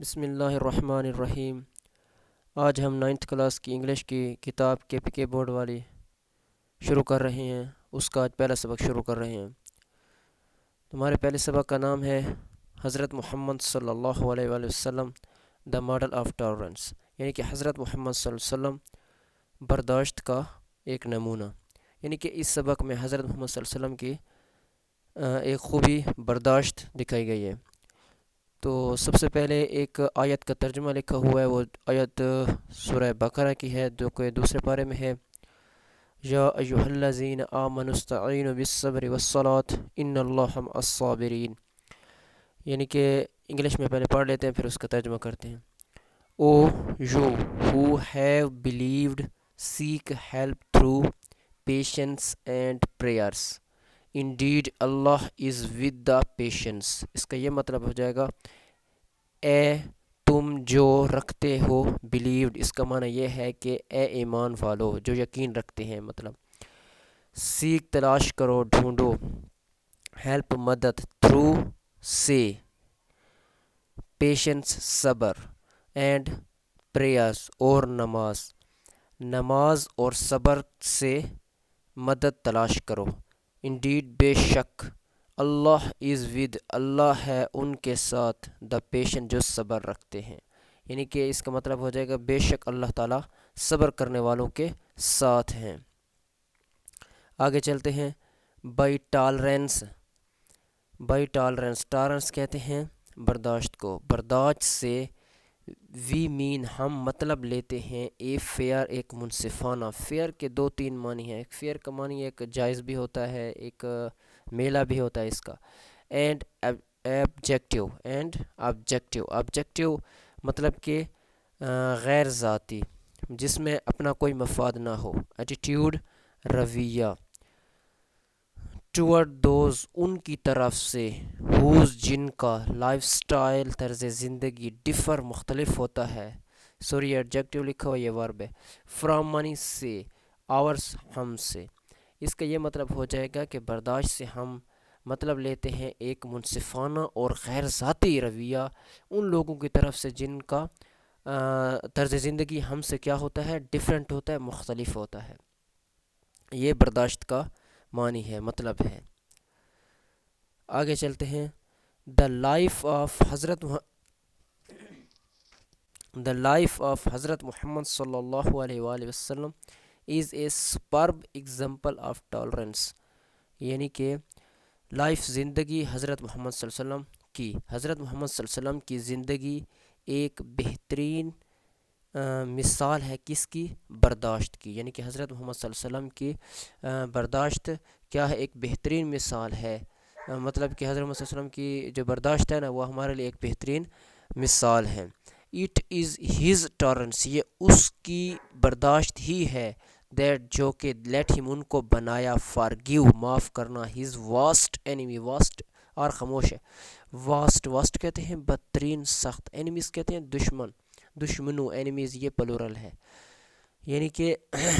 بسم اللہ الرحمن الرحیم۔ آج ہم نائنتھ کلاس کی انگلش کی کتاب کے پی کے بورڈ والی شروع کر رہے ہیں۔ اس کا آج پہلا سبق شروع کر رہے ہیں۔ ہمارے پہلے سبق کا نام ہے حضرت محمد صلی اللہ علیہ وآلہ وسلم دا ماڈل آف ٹالرنس، یعنی کہ حضرت محمد صلی اللہ علیہ وسلم برداشت کا ایک نمونہ۔ یعنی کہ اس سبق میں حضرت محمد صلی اللہ علیہ وسلم کی ایک خوبی برداشت دکھائی گئی ہے۔ تو سب سے پہلے ایک آیت کا ترجمہ لکھا ہوا ہے، وہ آیت سورہ بقرہ کی ہے جو کہ دوسرے پارے میں ہے۔ یا ایھا الذین آمنوا استعینوا بالصبر والصلاۃ ان اللہ مع الصابرین، یعنی کہ انگلش میں پہلے پڑھ لیتے ہیں پھر اس کا ترجمہ کرتے ہیں۔ او you who have believed, seek help through patience and prayers. Indeed, Allah is with the patience. اس کا یہ مطلب ہو جائے گا اے تم جو رکھتے ہو believed، اس کا معنی یہ ہے کہ اے ایمان والو جو یقین رکھتے ہیں، مطلب سیک تلاش کرو، ڈھونڈو، ہیلپ مدد، تھرو سے پیشنس صبر، اینڈ پریئرس اور نماز اور صبر سے مدد تلاش کرو۔ انڈیڈ بے شک، اللہ از ود، اللہ ہے ان کے ساتھ، دا پیشن جو صبر رکھتے ہیں، یعنی کہ اس کا مطلب ہو جائے گا بے شک اللہ تعالیٰ صبر کرنے والوں کے ساتھ ہیں۔ آگے چلتے ہیں۔ بائی ٹالرنس، ٹالرنس کہتے ہیں برداشت کو۔ برداشت سے وی مین ہم مطلب لیتے ہیں اے فیئر، ایک منصفانہ۔ فیئر کے دو تین معنی ہیں۔ ایک فیئر کا معنی ایک جائز بھی ہوتا ہے، ایک میلہ بھی ہوتا ہے اس کا۔ اینڈ آبجیکٹیو مطلب کہ غیر ذاتی، جس میں اپنا کوئی مفاد نہ ہو۔ ایٹیٹیوڈ رویہ۔ ٹورڈ دوز ان کی طرف سے، ہوز جن کا، لائف سٹائل طرز زندگی، ڈفر مختلف ہوتا ہے۔ سوری ایڈجیکٹیو لکھا ہوا، یہ ورب ہے۔ فرام معنی سے، آورس ہم سے۔ اس کا یہ مطلب ہو جائے گا کہ برداشت سے ہم مطلب لیتے ہیں ایک منصفانہ اور غیر ذاتی رویہ ان لوگوں کی طرف سے جن کا طرز زندگی ہم سے کیا ہوتا ہے، ڈفرینٹ ہوتا ہے، مختلف ہوتا ہے۔ یہ برداشت کا معنی ہے، مطلب ہے۔ آگے چلتے ہیں۔ دا لائف آف حضرت محمد صلی اللہ علیہ وآلہ وسلم از اے سپرب ایگزامپل آف ٹالرنس، یعنی کہ لائف زندگی حضرت محمد صلی اللہ علیہ وسلم کی، حضرت محمد صلی اللہ علیہ وسلم کی زندگی ایک بہترین مثال ہے کس کی؟ برداشت کی، یعنی کہ حضرت محمد صلی اللہ علیہ وسلم کی برداشت کیا ہے؟ ایک بہترین مثال ہے۔ مطلب کہ حضرت محمد صلی اللہ علیہ وسلم کی جو برداشت ہے نا، وہ ہمارے لیے ایک بہترین مثال ہے۔ اٹ از ہز ٹالرنس، یہ اس کی برداشت ہی ہے، دیٹ جو کہ لیٹ ہم ان کو بنایا، فارگیو معاف کرنا، ہز واسٹ اینیمی، واسٹ اور خاموش ہے، واسٹ کہتے ہیں بدترین سخت، اینیمیز کہتے ہیں دشمنوں، اینیمیز یہ پلورل ہے، یعنی کہ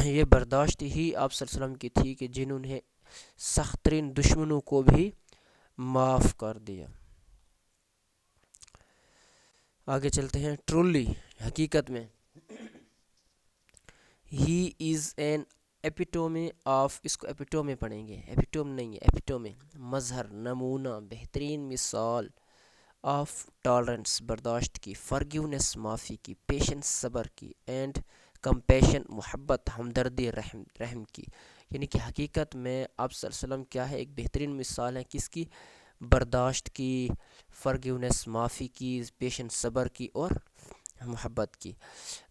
یہ برداشت ہی آپ صلی اللہ علیہ وسلم کی تھی کہ جنہوں نے سخت ترین دشمنوں کو بھی معاف کر دیا۔ آگے چلتے ہیں۔ ٹرولی، حقیقت میں، ہی از این ایپیٹومی آف، اس کو ایپیٹومی پڑھیں گے، ایپیٹوم نہیں ہے، ایپیٹومی، مظہر، نمونہ، بہترین مثال، آف ٹالرنس برداشت کی، فرگیونیس معافی کی، پیشنس صبر کی، اینڈ کمپیشن محبت، ہمدردی، رحم کی، یعنی کہ حقیقت میں آپ صلی اللہ علیہ وسلم کیا ہے؟ ایک بہترین مثال ہے کس کی؟ برداشت کی، فرگیونیس معافی کی، پیشنس صبر کی اور محبت کی۔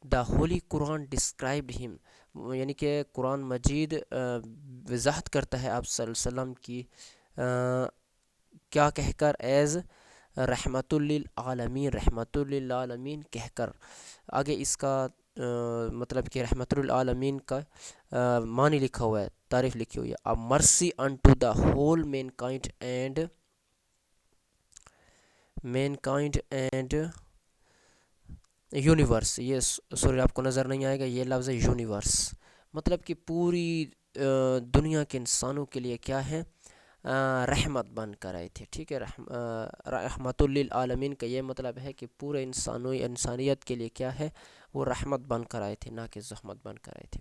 دا ہولی قرآن ڈسکرائبڈ ہم، یعنی کہ قرآن مجید وضاحت کرتا ہے آپ صلی اللہ علیہ وسلم کی کیا کہہ کر؟ ایز رحمت للعالمین، رحمت للعالمین کہہ کر۔ آگے اس کا مطلب کہ رحمت للعالمین کا معنی لکھا ہوا ہے، تعریف لکھی ہوئی ہے۔ A mercy unto the whole mankind and universe, یہ سوری آپ کو نظر نہیں آئے گا، یہ لفظ ہے یونیورس، مطلب کہ پوری دنیا کے انسانوں کے لیے کیا ہے؟ رحمت بن کر آئے تھے. ٹھیک ہے، رحمت للعالمین کا یہ مطلب ہے کہ پورے انسانیت کے لیے کیا ہے، وہ رحمت بن کر آئے تھے، نہ کہ زحمت بن کر آئے تھے.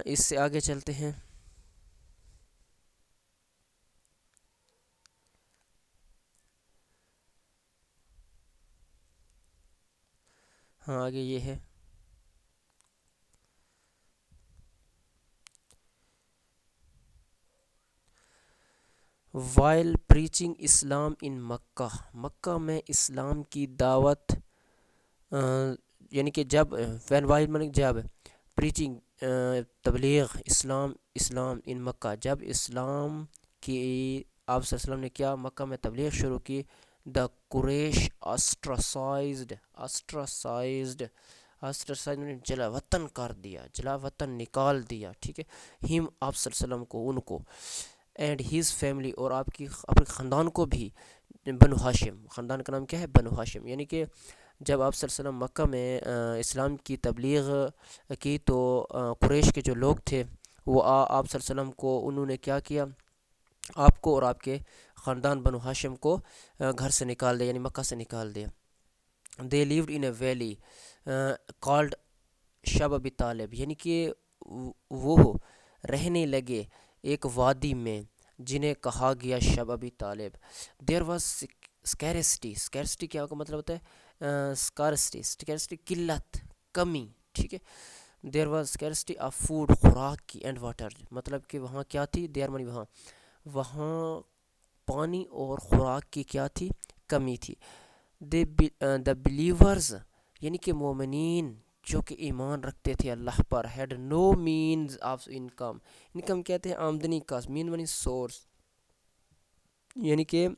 اس سے آگے چلتے ہیں. ہاں آگے یہ ہے. وائل پریچنگ اسلام ان مکہ، مکہ میں اسلام کی دعوت، یعنی کہ جب وین وائل من جب پریچنگ تبلیغ اسلام ان مکہ، جب اسلام کی آپ صلی اللہ علیہ وسلم نے کیا مکہ میں تبلیغ شروع کی. دا قریش آسٹرسائزڈ نے جلا وطن کر دیا، جلا وطن نکال دیا. ٹھیک ہے، ہم آپ صلی اللہ علیہ وسلم کو، ان کو، اینڈ ہیز فیملی، اور آپ کی اپنے خاندان کو بھی. بنو ہاشم، خاندان کا نام کیا ہے؟ بنو ہاشم. یعنی کہ جب آپ صلی اللہ علیہ وسلم مکہ میں اسلام کی تبلیغ کی تو قریش کے جو لوگ تھے وہ آپ صلی اللہ علیہ وسلم کو، انہوں نے کیا کیا، آپ کو اور آپ کے خاندان بنو ہاشم کو گھر سے نکال دیا، یعنی مکہ سے نکال دیا. دے lived in a valley called شب ابی طالب، یعنی کہ وہ رہنے لگے ایک وادی میں جنہیں کہا گیا شب ابی طالب. دیر واز اسکیرسٹی کیا کا مطلب ہوتا ہے؟ اسکیرسٹی قلت، کمی. ٹھیک ہے، there was scarcity of food, خوراک کی، اینڈ واٹر، مطلب کہ وہاں کیا تھی، دیر منی وہاں پانی اور خوراک کی کیا تھی، کمی تھی. دا بلیورز، یعنی کہ مومنین جو کہ ایمان رکھتے تھے اللہ پر، had no means of income. Income کہتے ہیں آمدنی کا، مین منی سورس، یعنی کہ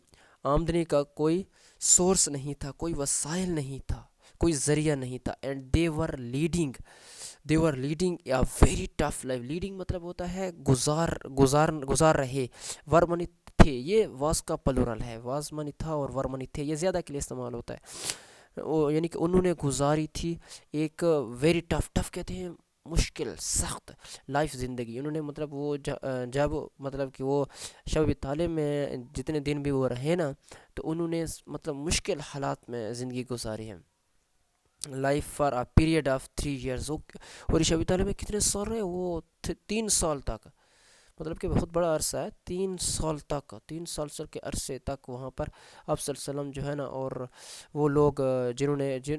آمدنی کا کوئی سورس نہیں تھا، کوئی وسائل نہیں تھا، کوئی ذریعہ نہیں تھا. And they were leading a very tough life. Leading مطلب ہوتا ہے گزار رہے. ور منی تھے، یہ واز کا پلورل ہے، واز منی تھا اور ور منی تھے، یہ زیادہ کے لیے استعمال ہوتا ہے. یعنی کہ انہوں نے گزاری تھی ایک ویری ٹف کہتے ہیں مشکل، سخت لائف، زندگی. انہوں نے مطلب وہ جب مطلب کہ وہ شب طالب میں جتنے دن بھی وہ رہے نا، تو انہوں نے مطلب مشکل حالات میں زندگی گزاری ہے. Life for a period of 3 years. اور شب طالب میں کتنے سال رہے؟ وہ 3 سال تک، مطلب کہ بہت بڑا عرصہ ہے. 3 سال تک، 3 سال کے عرصے تک وہاں پر آپ صلی اللہ علیہ وسلم جو ہے نا، اور وہ لوگ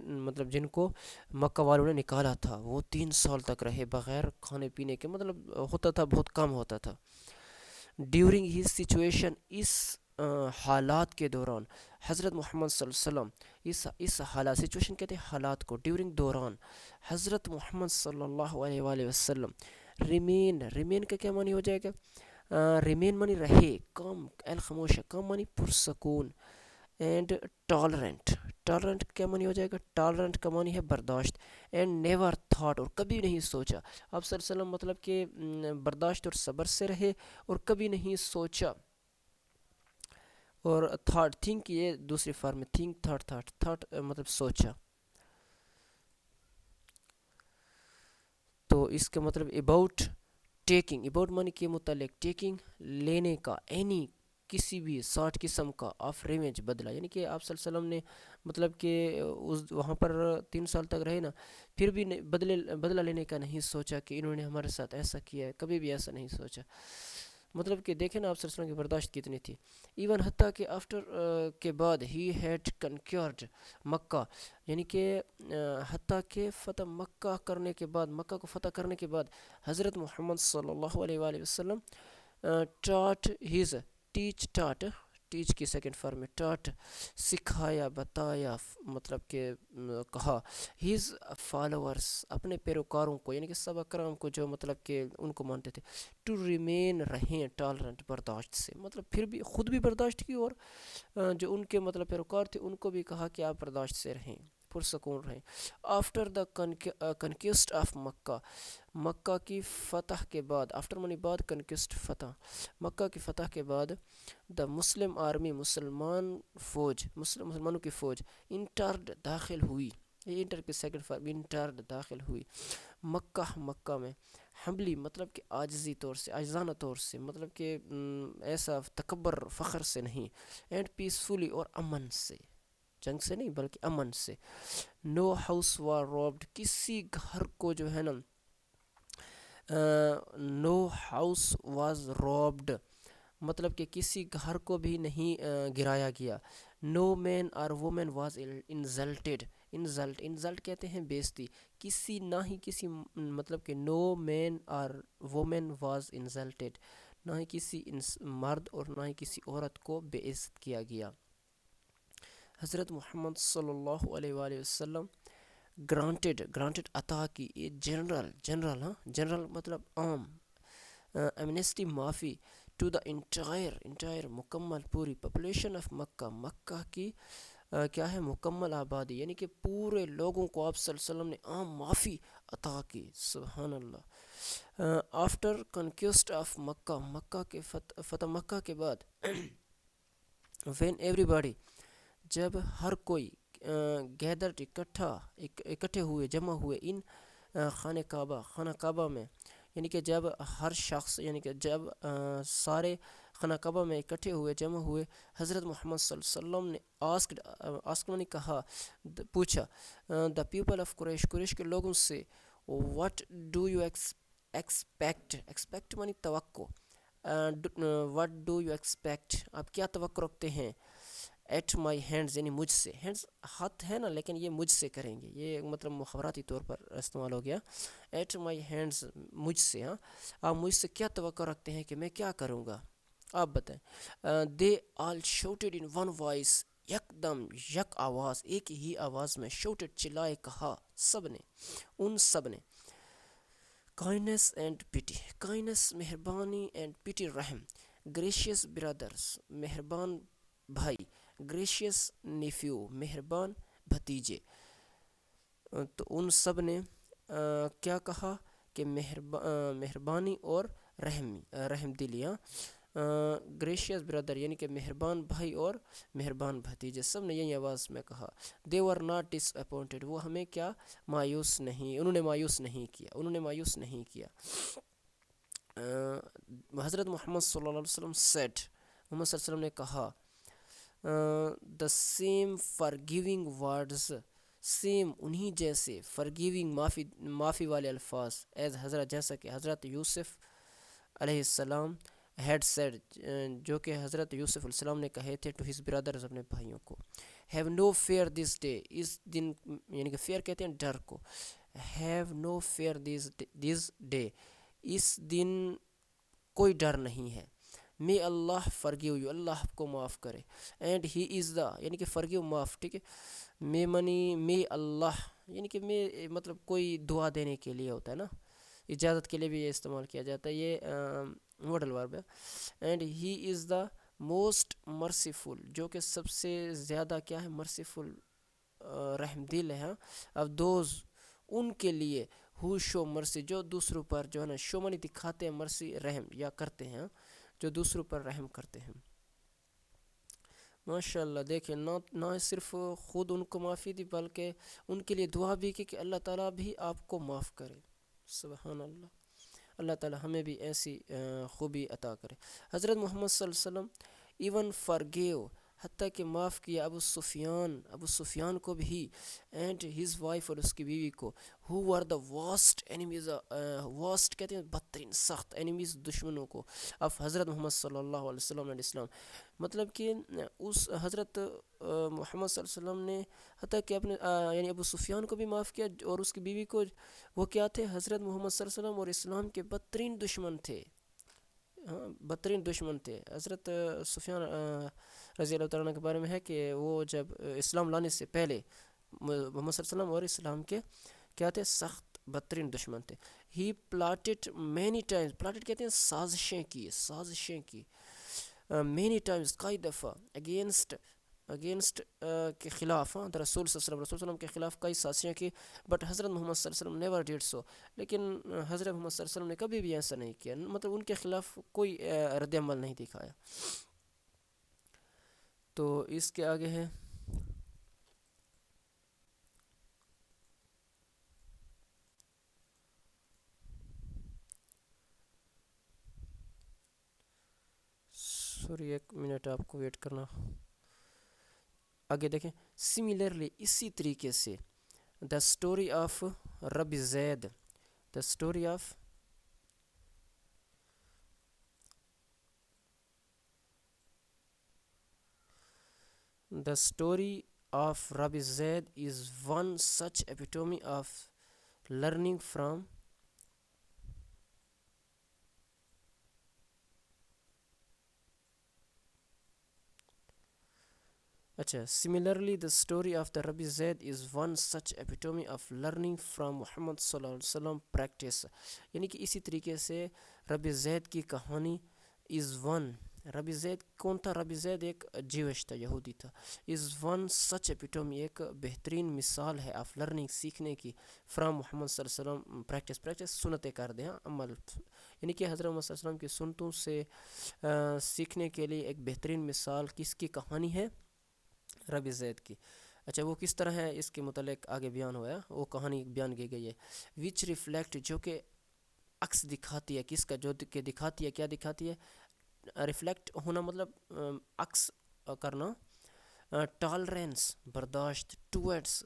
مطلب جن کو مکہ والوں نے نکالا تھا، وہ 3 سال تک رہے بغیر کھانے پینے کے. مطلب ہوتا تھا، بہت کم ہوتا تھا. ڈیورنگ ہز سچویشن، اس حالات کے دوران، حضرت محمد صلی اللہ علیہ وسلم، اس حالات، سچویشن کہتے ہیں حالات کو، ڈیورنگ دوران، حضرت محمد صلی اللہ علیہ وآلہ وسلم ریمین کا کیا معنی ہو جائے گا؟ ریمین معنی رہے، کام الخاموش، کام معنی پرسکون. اینڈ ٹالرنٹ کیا معنی ہو جائے گا؟ ٹالرنٹ کا معنی ہے برداشت. اینڈ نیور تھاٹ، اور کبھی نہیں سوچا. آپ صلی اللہ علیہ وسلم مطلب کہ برداشت اور صبر سے رہے اور کبھی نہیں سوچا. اور تھاٹ، تھنک، یہ دوسری فارم میں تھنک، تھاٹ مطلب سوچا. تو اس کا مطلب اباؤٹ معنی کے متعلق، ٹیکنگ لینے کا، اینی کسی بھی سارٹ قسم کا، آف ریونج بدلہ. یعنی کہ آپ صلی اللہ علیہ وسلم نے مطلب کہ وہاں پر 3 سال تک رہے نا، پھر بھی بدلہ لینے کا نہیں سوچا کہ انہوں نے ہمارے ساتھ ایسا کیا ہے، کبھی بھی ایسا نہیں سوچا. مطلب کہ دیکھیں نا آپ صلی اللہ علیہ وسلم کی برداشت کتنی تھی. ایون حتیٰ کہ آفٹر کے بعد ہی ہیڈ کنکیورڈ مکہ، یعنی کہ حتیٰ کہ فتح مکہ کرنے کے بعد، مکہ کو فتح کرنے کے بعد، حضرت محمد صلی اللہ علیہ وآلہ وسلم ٹاٹ ہز ٹیچ کی سیکنڈ فارم میں ٹاٹ، سکھایا، بتایا، مطلب کہ کہا. ہز فالورس، اپنے پیروکاروں کو، یعنی کہ صحابہ کرام کو جو مطلب کہ ان کو مانتے تھے، ٹو ریمین، رہیں ٹالرنٹ، برداشت سے. مطلب پھر بھی خود بھی برداشت کی، اور جو ان کے مطلب پیروکار تھے ان کو بھی کہا کہ آپ برداشت سے رہیں، پرسکون رہیں. آفٹر دا کنکوسٹ آف مکہ، مکہ کی فتح کے بعد، آفٹر منی بعد، کنکوسٹ فتح، مکہ کی فتح کے بعد، دا مسلم آرمی، مسلمانوں کی فوج، انٹرڈ، داخل ہوئی. یہ انٹر کی سیکنڈ فارم، انٹرڈ، داخل ہوئی. مکہ میں ہمبلی مطلب کہ عاجزی طور سے، عاجزانہ طور سے، مطلب کہ ایسا تکبر فخر سے نہیں. اینڈ پیسفلی، اور امن سے، جنگ سے نہیں بلکہ امن سے. نو ہاؤس وار روبڈ، کسی گھر کو جو ہے نا، نو ہاؤس واز روبڈ مطلب کہ کسی گھر کو بھی نہیں گرایا گیا. نو مین اور وومن واز انزلٹیڈ، انزلٹ کہتے ہیں بےزتی. کسی نہ ہی کسی مطلب کہ نو مین اور وومن واز انزلٹیڈ، نہ ہی کسی مرد اور نہ ہی کسی عورت کو بے عزت کیا گیا. حضرت محمد صلی اللہ علیہ وآلہ وسلم گرانٹڈ عطا کی، یہ جنرل مطلب عام، ایمنسٹی معافی، ٹو دا انٹائر مکمل پوری پاپولیشن آف مکہ، مکہ کی کیا ہے مکمل آبادی، یعنی کہ پورے لوگوں کو آپ صلی اللہ علیہ وسلم نے عام معافی عطا کی. سبحان اللہ. آفٹر کنکوسٹ آف مکہ، مکہ کے فتح مکہ کے بعد، وین ایوری باڈی، جب ہر کوئی، گیدرڈ اکٹھے ہوئے، جمع ہوئے، ان خانہ کعبہ میں، یعنی کہ جب ہر شخص، یعنی کہ جب سارے خانہ کعبہ میں اکٹھے ہوئے، جمع ہوئے، حضرت محمد صلی اللہ علیہ وسلم نے آسکڈ نے کہا، پوچھا، دا پیپل آف قریش کے لوگوں سے، واٹ ڈو یو ایکسپیکٹ مانی توقع، واٹ ڈو یو ایکسپیکٹ، آپ کیا توقع رکھتے ہیں، ایٹ مائی ہینڈز، یعنی مجھ سے، ہینڈز ہاتھ ہے نا لیکن یہ مجھ سے کریں گے، یہ مطلب مخابراتی طور پر استعمال ہو گیا. ایٹ مائی ہینڈز، مجھ سے، ہاں آپ مجھ سے کیا توقع رکھتے ہیں کہ میں کیا کروں گا، آپ بتائیں. دے آل شوٹڈ ان ون وائس، یک آواز، ایک ہی آواز میں، شوٹڈ چلائے، کہا سب نے، ان سب نے. کائنڈنس اینڈ پٹی، کائنڈنس مہربانی، اینڈ پٹی رحم، گریشیس برادرز مہربان بھائی، گریشیس نیفیو مہربان بھتیجے. تو ان سب نے کیا کہا کہ مہربانی اور رحم دلی، گریشیس برادر یعنی کہ مہربان بھائی اور مہربان بھتیجے، سب نے یہی آواز میں کہا. دے ور ناٹ ڈس اپوائنٹڈ، وہ ہمیں کیا مایوس نہیں، انہوں نے مایوس نہیں کیا. حضرت محمد صلی اللہ علیہ وسلم سیڈ، محمد صلی اللہ علیہ وسلم نے کہا، دا سیم فرگیونگ ورڈز، سیم انہی جیسے، فرگیونگ معافی والے الفاظ، ایز حضرت جیسا کہ حضرت یوسف علیہ السلام ہیڈ سیڈ، جو کہ حضرت یوسف علیہ السلام نے کہے تھے، ٹو ہز برادرز، اپنے بھائیوں کو. Have no fear this day, اس دن، یعنی کہ فیئر کہتے ہیں ڈر کو. Have no fear this day, اس دن کوئی ڈر نہیں ہے. مے اللہ فرگیو یو، اللہ آپ کو معاف کرے. اینڈ ہی از دا، یعنی کہ فرگیو معاف، ٹھیک ہے. مے منی مے اللہ، یعنی کہ مے مطلب کوئی دعا دینے کے لیے ہوتا ہے نا، اجازت کے لیے بھی یہ استعمال کیا جاتا ہے، یہ ماڈل ورب ہے. And he is the most merciful, جو کہ سب سے زیادہ کیا ہے، مرسیفل، رحم دل ہے. اب دوز، ان کے لیے، ہو شو مرسی، جو دوسروں پر جو ہے نا، شو منی دکھاتے ہیں، مرسی رحم یا کرتے ہیں، جو دوسروں پر رحم کرتے ہیں. ماشاء اللہ. دیکھیں، نہ صرف خود ان کو معافی دی بلکہ ان کے لیے دعا بھی کی کہ اللہ تعالیٰ بھی آپ کو معاف کرے. سبحان اللہ. اللہ تعالیٰ ہمیں بھی ایسی خوبی عطا کرے. حضرت محمد صلی اللہ علیہ وسلم ایون فرگیو، حتیٰ کہ معاف کیا ابو سفیان کو بھی، اینڈ ہز وائف، اور اس کی بیوی کو، ہو ور دا واسٹ اینیمیز، واسٹ کہتے ہیں بدترین، سخت اینیمیز، دشمنوں کو، آف حضرت محمد صلی اللہ علیہ وسلم علیہ السلام. مطلب کہ اس حضرت محمد صلی اللہ علیہ وسلم نے حتیٰ کہ اپنے یعنی ابو سفیان کو بھی معاف کیا، اور اس کی بیوی کو. وہ کیا تھے؟ حضرت محمد صلی اللہ علیہ وسلم اور اسلام کے بدترین دشمن تھے، بدترین دشمن تھے. حضرت سفیان رضی اللہ تعالیٰ عنہ کے بارے میں ہے کہ وہ جب اسلام لانے سے پہلے محمد صلی اللہ علیہ وسلم اور اسلام کے کیا تھے؟ سخت بدترین دشمن تھے. ہی پلاٹڈ مینی ٹائمز، پلاٹڈ کہتے ہیں سازشیں کی، مینی ٹائمز، کئی دفعہ، اگینسٹ کے خلاف، رسول صلی اللہ علیہ وسلم کے خلاف کئی سازشیں کی. بٹ حضرت محمد صلی اللہ علیہ وسلم نیور ڈیڈ سو، لیکن حضرت محمد صلی اللہ علیہ وسلم نے کبھی بھی ایسا نہیں کیا، مطلب ان کے خلاف کوئی رد عمل نہیں دکھایا. تو اس کے آگے ہے ایک منٹ آپ کو ویٹ کرنا. آگے دیکھیں سملرلی اسی طریقے سے دا story of rabbi Zaid the story of The story of Rabbi Zaid is one such epitome of learning from Similarly, the story of the Rabbi Zaid is one such epitome of learning from Muhammad صلی اللہ علیہ وسلم practice. یعنی کہ اسی طریقے سے ربی زید کی کہانی is one. ربی زید کون تھا؟ ربی زید ایک جیوش تھا، یہودی تھا. is one such epitome ایک بہترین مثال ہے آف لرننگ سیکھنے کی فرام محمد صلی اللہ علیہ وسلم پریکٹس سنتیں کر دیں عمل. یعنی کہ حضرت محمد صلی اللہ علیہ وسلم کی سنتوں سے سیکھنے کے لیے ایک بہترین مثال کس کی کہانی ہے؟ ربی زید کی. اچھا وہ کس طرح ہے اس کے متعلق آگے بیان ہوا ہے، وہ کہانی بیان کی گئی ہے. وچ ریفلیکٹ جو کہ عکس دکھاتی ہے، کس کا؟ جو کہ دکھاتی ہے، کیا دکھاتی ہے؟ ریفلیکٹ ہونا مطلب عکس کرنا، ٹالرنس برداشت، ٹوورڈس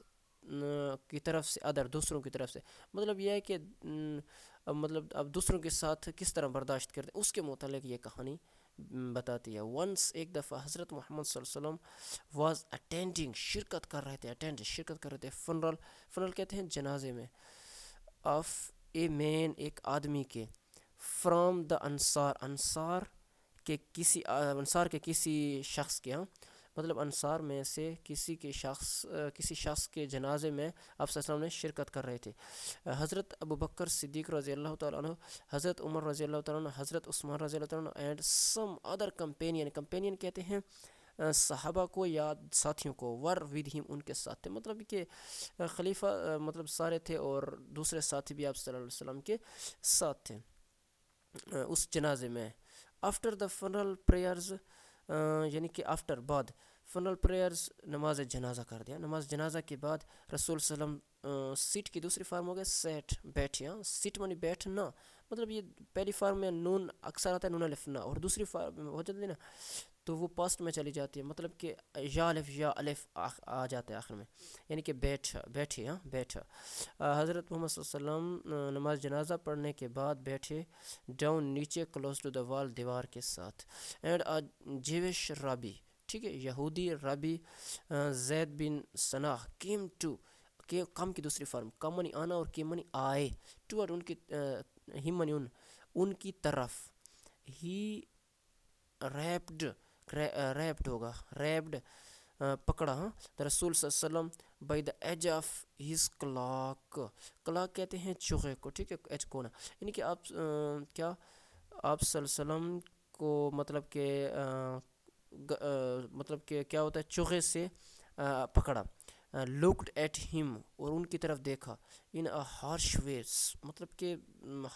کی طرف سے، ادر دوسروں کی طرف سے. مطلب یہ ہے کہ مطلب اب دوسروں کے ساتھ کس طرح برداشت کرتے ہیں اس کے متعلق یہ کہانی بتاتی ہے. ونس ایک دفعہ حضرت محمد صلی اللہ علیہ وسلم واز اٹینڈنگ شرکت کر رہے تھے، شرکت کر رہے تھے فنرل کہتے ہیں جنازے میں، آف اے مین ایک آدمی کے، فرام دا انصار کے کسی شخص کے، ہاں مطلب انصار میں سے کسی شخص کے جنازے میں آپ صلی اللہ علیہ وسلم نے شرکت کر رہے تھے. حضرت ابو بکر صدیق رضی اللہ تعالیٰ عنہ، حضرت عمر رضی اللہ تعالیٰ عنہ، حضرت عثمان رضی اللہ تعالیٰ عنہ اینڈ سم ادر کمپینین کہتے ہیں صحابہ کو یا ساتھیوں کو، ور ود ہم ان کے ساتھ تھے. مطلب کہ خلیفہ مطلب سارے تھے اور دوسرے ساتھی بھی آپ صلی اللہ علیہ وسلم کے ساتھ تھے اس جنازے میں. آفٹر دا فنرل پریئرز یعنی کہ آفٹر بعد فنرل پریئرز نماز جنازہ کر دیا. نماز جنازہ کے بعد رسول صلی اللہ علیہ وسلم سیٹ کی دوسری فارم ہو گیا سیٹ، بیٹھے. ہاں سیٹ منی بیٹھنا، مطلب یہ پہلی فارم میں نون اکثر آتا ہے نون الف نا، اور دوسری فارم ہو جاتی ہے نا تو وہ پاسٹ میں چلی جاتی ہے، مطلب کہ یا الف آ جاتا ہے آخر میں، یعنی کہ بیٹھے. ہاں بیٹھا. حضرت محمد صلی اللہ علیہ وسلم نماز جنازہ پڑھنے کے بعد بیٹھے ڈاؤن نیچے، کلوز ٹو دا وال دیوار کے ساتھ. اینڈ جیوش رابی، ٹھیک ہے یہودی رابی زید بن ثنا کیم ٹو، کم کی دوسری فارم کم منی آنا اور کیم منی آئے، ٹو ان کی ہم منی ان کی طرف. ہی ریپڈ ہوگا، ریپڈ پکڑا. ہاں دا رسول صلی اللہ علیہ وسلم by the edge of his cloak کہتے ہیں چوغے کو، ٹھیک ہے ایج کونا، یعنی کہ آپ کیا آپ صلی اللہ علیہ وسلم کو مطلب کہ کیا ہوتا ہے چوغے سے پکڑا. لکڈ ایٹ ہم اور ان کی طرف دیکھا، ان ہارش ویز مطلب کہ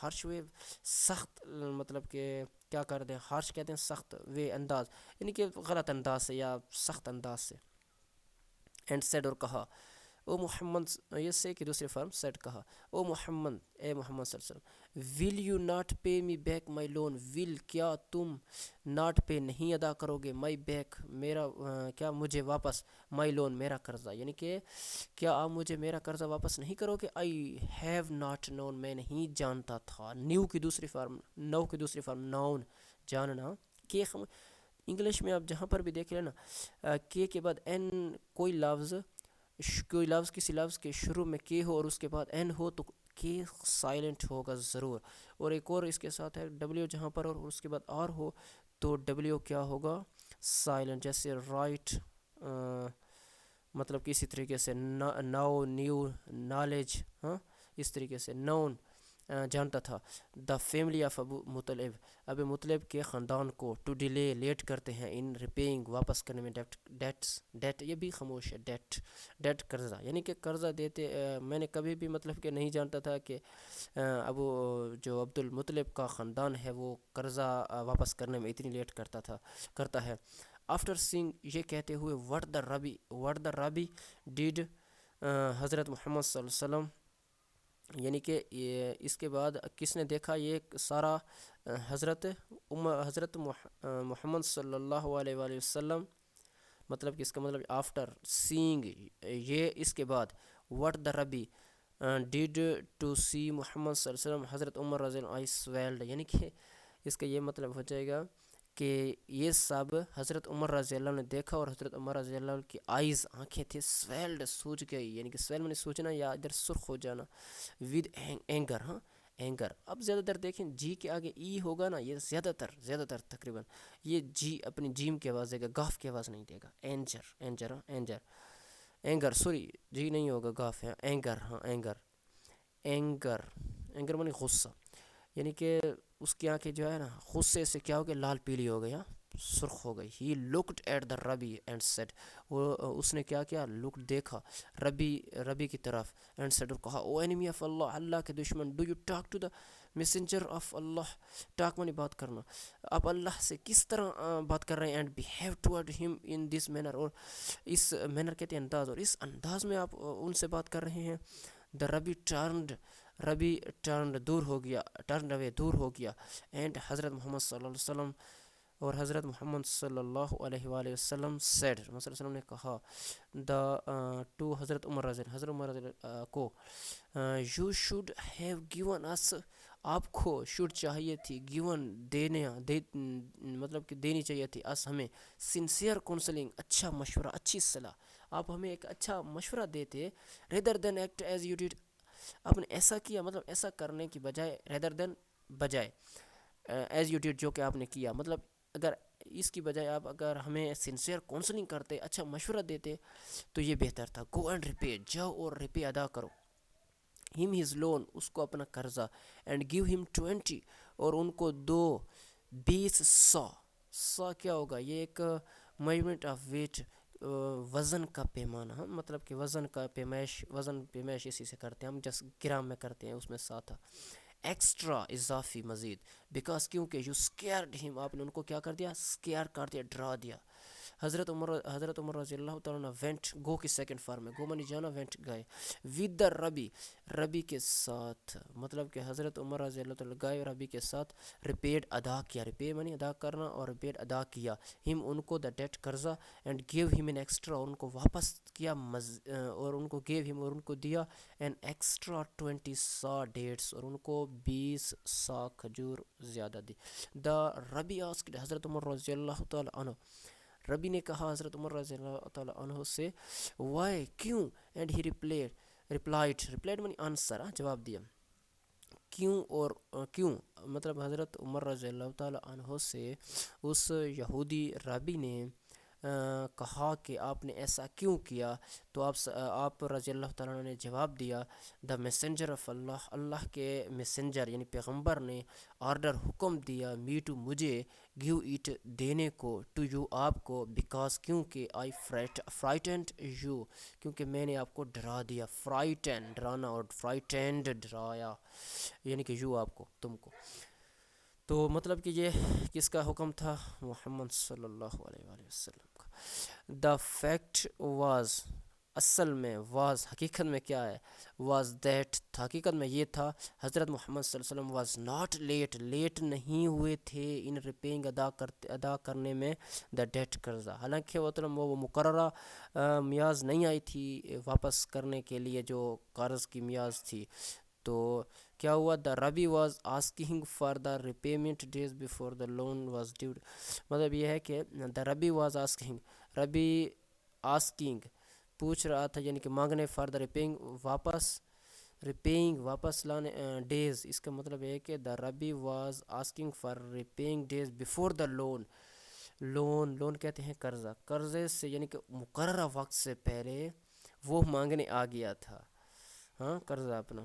ہارش وے سخت، مطلب کہ کیا کر دیں، ہارش کہتے ہیں سخت، وے انداز یعنی کہ غلط انداز سے یا سخت انداز سے. اینڈ سیڈ اور کہا، او محمد، یہ سے کہ دوسری فارم سیڈ کہا، او محمد، اے محمد صلی اللہ علیہ وسلم، will you not pay me back my loan, will کیا تم ناٹ پے نہیں ادا کرو گے، مائی بیک میرا کیا مجھے واپس، مائی لون میرا قرضہ، یعنی کہ کیا آپ مجھے میرا قرضہ واپس نہیں کرو گے. آئی ہیو ناٹ نون میں نہیں جانتا تھا. نو کی دوسری فارم ناؤن جاننا. کہ انگلش میں آپ جہاں پر بھی دیکھ لیں نا کے بعد این کوئی لفظ کسی لفظ کے شروع میں کے ہو اور اس کے بعد این ہو تو کے سائلنٹ ہوگا ضرور. اور ایک اور اس کے ساتھ ہے ڈبلیو جہاں پر اور اس کے بعد آر ہو تو ڈبلیو کیا ہوگا سائلنٹ. جیسے رائٹ مطلب کہ اسی طریقے سے ناؤ نیو نالج، ہاں اس طریقے سے نون جانتا تھا. دا فیملی آف ابو مطلب کے خاندان کو، ٹو ڈیلے لیٹ کرتے ہیں، ان ریپیئنگ واپس کرنے میں، ڈیٹ یہ بھی خاموش ہے، ڈیٹ قرضہ یعنی کہ قرضہ دیتے. میں نے کبھی بھی مطلب کہ نہیں جانتا تھا کہ ابو جو عبد المطلب کا خاندان ہے وہ قرضہ واپس کرنے میں اتنی لیٹ کرتا ہے. آفٹر سینگ یہ کہتے ہوئے وٹ دا ربی ڈیڈ حضرت محمد صلی اللہ علیہ وسلم یعنی کہ اس کے بعد کس نے دیکھا یہ سارا؟ حضرت محمد صلی اللہ علیہ وآلہ وسلم، مطلب کہ اس کا مطلب آفٹر سینگ، یہ اس کے بعد واٹ دا ربی ڈیڈ ٹو سی محمد صلی اللہ علیہ وسلم، حضرت عمر رضی اللہ عنہ سویلڈ، یعنی کہ اس کا یہ مطلب ہو جائے گا کہ یہ سب حضرت عمر رضی اللہ عنہ نے دیکھا، اور حضرت عمر رضی اللہ عنہ کی آئیز آنکھیں تھیں سویلڈ، سوج گئی، یعنی کہ سویل میں نے سوچنا یا ادھر سرخ ہو جانا، ود اینگر، ہاں اینگر۔ اب زیادہ تر دیکھیں جی کے آگے ای ہوگا نا، یہ زیادہ تر تقریباً یہ جی اپنی جیم کی آواز دے گا، گاف کی آواز نہیں دے گا، اینجر اینجر، ہاں اینجر، اینگر، سوری جی نہیں ہوگا، گاف ہے اینگر، ہاں اینگر، اینگر، اینگر مانی غصہ، یعنی کہ اس کی آنکھیں جو ہے نا غصے سے کیا ہو گیا، لال پیلی ہو گئی، ہاں سرخ ہو گئی۔ ہی لکڈ ایٹ دا ربی اینڈ سیڈ، وہ اس نے کیا کیا، لک دیکھا ربی کی طرف، اینڈ سیڈ، اور کہا، او اینیمی آف اللہ، اللہ کے دشمن، do you talk to the messenger of Allah, talk مانی بات کرنا، آپ اللہ سے کس طرح بات کر رہے ہیں، اینڈ بیہیو ٹورڈ ہم ان دس مینر، اور اس مینر کہتے ہیں انداز، اور اس انداز میں آپ ان سے بات کر رہے ہیں۔ دا ربی ٹرنڈ دور ہو گیا، ٹرنڈ اوے دور ہو گیا، اینڈ حضرت محمد صلی اللہ علیہ وسلم، اور حضرت محمد صلی اللہ علیہ وآلہ وسلم سیڈ، محمد صلی اللہ علیہ وسلم نے کہا، دا ٹو حضرت عمر رضی کو، یو شوڈ ہیو گیون اس، آپ کو شوڈ چاہیے تھی، گیون مطلب کہ دینی چاہیے تھی، اس ہمیں، سنسیئر کونسلنگ، اچھا مشورہ، اچھی صلاح، آپ ہمیں ایک اچھا مشورہ دیتے، rather than act as you did, آپ نے ایسا کیا، مطلب ایسا کرنے کی بجائے، ریدر دین بجائے، ایز یو ڈیڈ جو کہ آپ نے کیا، مطلب اگر اس کی بجائے آپ اگر ہمیں سنسیئر کونسلنگ کرتے، اچھا مشورہ دیتے تو یہ بہتر تھا۔ گو اینڈ ریپے، جاؤ اور ریپے ادا کرو، ہم ہز لون، اس کو اپنا قرضہ، اینڈ گیو ہم 20، اور ان کو دو 20 سا کیا ہوگا، یہ ایک میجرمنٹ آف ویٹ، وزن کا پیمانہ، مطلب کہ وزن کا پیمائش اسی سے کرتے ہیں ہم، جس گرام میں کرتے ہیں، اس میں سا تھا، ایکسٹرا اضافی مزید، بیکاز کیونکہ یو اسکیئرڈ ہم، آپ نے ان کو کیا کر دیا، اسکیئر کر دیا، ڈرا دیا۔ حضرت عمر رضی اللہ تعالیٰ عنہ وینٹ، گو کی سیکنڈ فارم میں، گو منی جانا، وینٹ گئے، ود دا ربی کے ساتھ، مطلب کہ حضرت عمر رضی اللہ تعالیٰ گئے ربی کے ساتھ، ریپیڈ ادا کیا، ریپے منی ادا کرنا، اور ریپیڈ ادا کیا، ہم ان کو دا ڈیٹ قرضہ، اینڈ گیو ہم ان ایکسٹرا، اور ان کو واپس کیا، اور ان کو گیو ہم، اور ان کو دیا، این ایکسٹرا 20 سا ڈیٹس، اور ان کو 20 سا کھجور زیادہ دی۔ دا ربی آسکڈ، حضرت عمر رضی اللہ تعالیٰ عنہ، ربی نے کہا حضرت عمر رضی اللہ تعالیٰ عنہ سے، وائی کیوں، and he replied money answer, جواب دیا، کیوں، اور کیوں، مطلب حضرت عمر رضی اللہ تعالیٰ عنہ سے اس یہودی رابی نے کہا کہ آپ نے ایسا کیوں کیا، تو آپ رضی اللہ تعالیٰ عنہ نے جواب دیا، دا میسنجر آف اللہ، اللہ کے میسنجر یعنی پیغمبر نے آرڈر، حکم دیا، می ٹو مجھے، گیو ایٹ دینے کو، ٹو یو آپ کو، بیکاز کیونکہ، آئی فرائٹنڈ یو، کیونکہ میں نے آپ کو ڈرا دیا، فرائٹن ڈرانا، اور فرائٹنڈ ڈرایا، یعنی کہ یو آپ کو، تم کو۔ تو مطلب کہ یہ کس کا حکم تھا، محمد صلی اللہ علیہ وآلہ وسلم کا۔ دا فیکٹ واز، اصل میں، واز حقیقت میں کیا ہے، واز دیٹ، حقیقت میں یہ تھا، حضرت محمد صلی اللہ علیہ وسلم واز ناٹ لیٹ نہیں ہوئے تھے، ان ریپینگ ادا کرنے میں، دا ڈیٹ قرضہ، حالانکہ وہ مقررہ میعاد نہیں آئی تھی واپس کرنے کے لیے جو قرض کی میعاد تھی، تو کیا ہوا، the rabbi was asking for the repayment days before the loan was due, مطلب یہ ہے کہ دا ربی واز ربی آسکنگ پوچھ رہا تھا، یعنی کہ مانگنے، فار دا ریپیئنگ واپس لانے، ڈیز، اس کا مطلب ہے کہ the rabbi was asking for repaying days before the loan کہتے ہیں قرضہ، قرضے سے، یعنی کہ مقررہ وقت سے پہلے وہ مانگنے آ گیا تھا، ہاں قرضہ اپنا،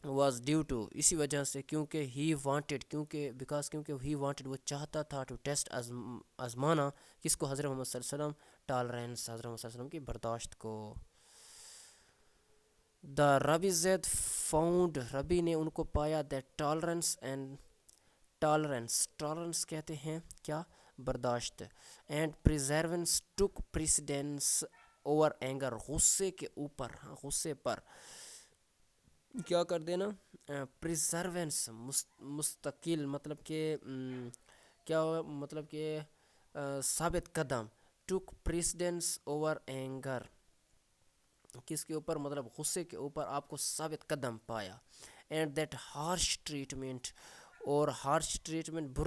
واز ڈیو ٹو، اسی وجہ سے، کیونکہ ہی وانٹیڈ، کیونکہ ہی وانٹیڈ، وہ چاہتا تھا، ٹو ٹیسٹ، آزمانا، کس کو، حضرت محمد صلی اللہ علیہ وسلم، ٹالرینس، حضرت محمد صلی اللہ علیہ وسلم کی برداشت کو۔ دا ربی زید فاؤنڈ، ربی نے ان کو پایا، دیٹ ٹالرینس کہتے ہیں کیا، برداشت، and perseverance took precedence over anger, غصے کے اوپر، غصے پر، کیا کر دینا، پریزرونس مستقل، مطلب کہ کیا ہوا، مطلب کہ ثابت قدم، ٹک پریسیڈنس اوور اینگر، کس کے اوپر، مطلب غصے کے اوپر آپ کو ثابت قدم پایا. اینڈ دیٹ ہارش ٹریٹمنٹ، اور ہارش ٹریٹمنٹ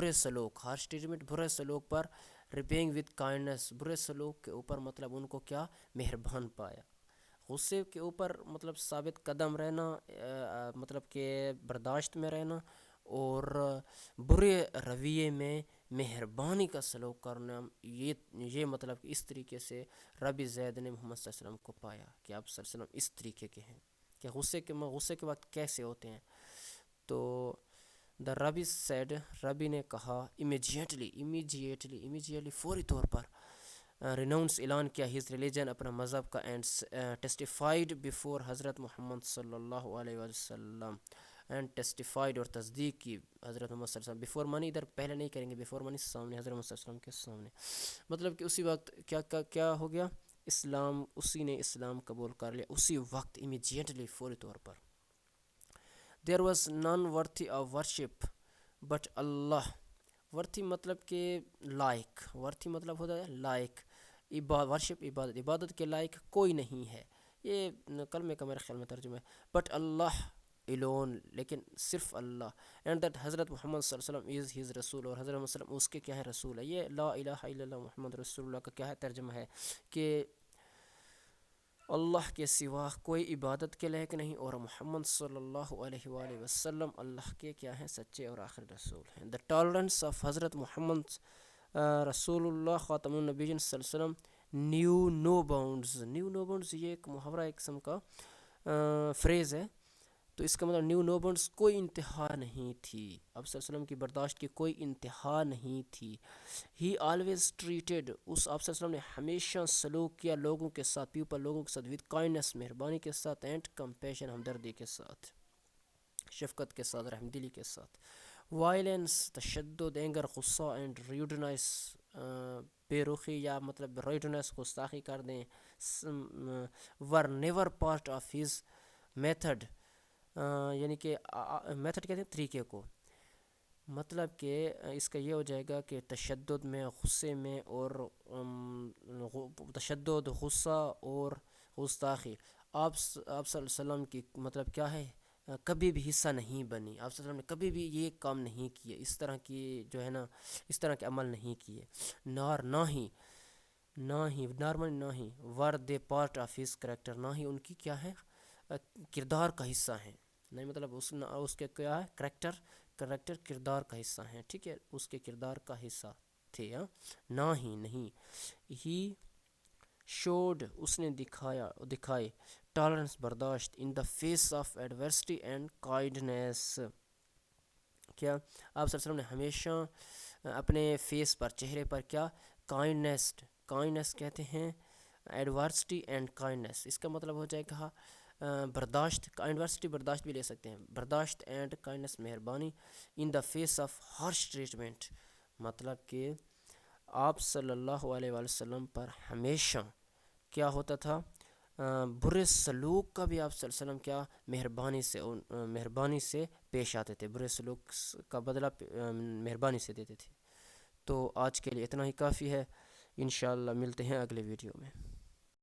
ہارش ٹریٹمنٹ برے سلوک پر، ریپینگ وتھ کائنڈنس، برے سلوک کے اوپر مطلب ان کو کیا مہربان پایا. غصے کے اوپر مطلب ثابت قدم رہنا، مطلب کہ برداشت میں رہنا، اور برے رویے میں مہربانی کا سلوک کرنا، یہ مطلب کہ اس طریقے سے ربی زید نے محمد صلی اللہ علیہ وسلم کو پایا کہ آپ صلی اللہ علیہ وسلم اس طریقے کے ہیں کہ غصے کے وقت کیسے ہوتے ہیں. تو دا ربی سیڈ، ربی نے کہا، امیجیٹلی فوری طور پر، ریناؤنس اعلان کیا ہز ریلیجن، اپنا مذہب کا، اینڈ ٹیسٹیفائیڈ بفور حضرت محمد صلی اللہ علیہ وسلم، اینڈ ٹیسٹیفائیڈ اور تصدیق کی حضرت محمد صلی اللہ علیہ وسلم، بفور منی ادھر پہلے نہیں کریں گے، بفور منی سامنے، حضرت محمد صلی اللہ علیہ وسلم کے سامنے، مطلب کہ اسی وقت کیا ہو گیا، اسلام، اسی نے اسلام قبول کر لیا اسی وقت، امیجیٹلی فوری طور پر. There was none worthy of worship but اللہ، ورتھی مطلب کہ لائق، ورتھی مطلب ہوتا ہے لائق، ورشپ عبادت کے لائق کوئی نہیں ہے، یہ کلمے کا میرے خیال میں ترجمہ ہے، بٹ اللہ الون، لیکن صرف اللہ. اینڈ دیٹ حضرت محمد صلی اللہ علیہ وسلم از ہز رسول، اور حضرت محمد صلی اللہ علیہ وسلم اس کے کیا ہے رسول ہے. یہ لا الہ الا اللہ محمد رسول اللہ کا کیا ہے ترجمہ ہے کہ اللہ کے سوا کوئی عبادت کے لائق نہیں، اور محمد صلی اللہ علیہ وآلہ وسلم اللہ کے کیا ہیں سچے اور آخر رسول ہیں. دا ٹالرنس آف حضرت محمد رسول اللہ خاتم النبیین صلی اللہ علیہ وسلم نیو نو باؤنڈز، یہ ایک محاورہ، ایک قسم کا فریز ہے. تو اس کا مطلب نیو نو باؤنڈز، کوئی انتہا نہیں تھی، اب صلی اللہ علیہ وسلم کی برداشت کی کوئی انتہا نہیں تھی. ہی آلویز ٹریٹڈ، اس آپ صلی اللہ علیہ وسلم نے ہمیشہ سلوک کیا لوگوں کے ساتھ، پیپل لوگوں کے ساتھ، وتھ کائنڈنس مہربانی کے ساتھ، اینڈ کمپیشن ہمدردی کے ساتھ، شفقت کے ساتھ، رحم دلی کے ساتھ. وائلنس تشدد، اینگر غصہ، اینڈ ریوڈنس بے رخی، یا مطلب ریوڈنس گستاخی کر دیں، ور never part of his method, یعنی کہ میتھڈ کہتے ہیں طریقے کو، مطلب کہ اس کا یہ ہو جائے گا کہ تشدد میں، غصے میں، اور تشدد، غصہ اور گستاخی آپ صلی اللہ علیہ وسلم کی مطلب کیا ہے کبھی بھی حصہ نہیں بنی. آپ صلی اللہ علیہ وسلم نے کبھی بھی یہ کام نہیں کیے، اس طرح کی جو ہے نا، اس طرح کے عمل نہیں کیے. نہ ہی نارمل، نہ ہی were the part of his character, نہ ہی ان کی کیا ہے کردار کا حصہ ہیں، نہیں مطلب اس کے کیا ہے کریکٹر کردار کا حصہ ہیں، ٹھیک ہے، اس کے کردار کا حصہ تھے. نہ ہی نہیں، ہی شوڈ، اس نے دکھائے، ٹالرنس برداشت، in the face of adversity and kindness, کیا آپ صلی اللہ علیہ وسلم نے ہمیشہ اپنے فیس پر، چہرے پر کیا کائنڈنس کہتے ہیں، ایڈورسٹی اینڈ کائنڈنس، اس کا مطلب ہو جائے گا برداشت، ایڈورسٹی برداشت بھی لے سکتے ہیں، برداشت اینڈ کائنڈنس مہربانی، in the face of harsh treatment, مطلب کہ آپ صلی اللہ علیہ وآلہ وسلم پر ہمیشہ کیا ہوتا تھا، برے سلوک کا بھی آپ صلی اللہ علیہ وسلم کیا مہربانی سے پیش آتے تھے، برے سلوک کا بدلہ مہربانی سے دیتے تھے. تو آج کے لیے اتنا ہی کافی ہے، انشاءاللہ ملتے ہیں اگلے ویڈیو میں.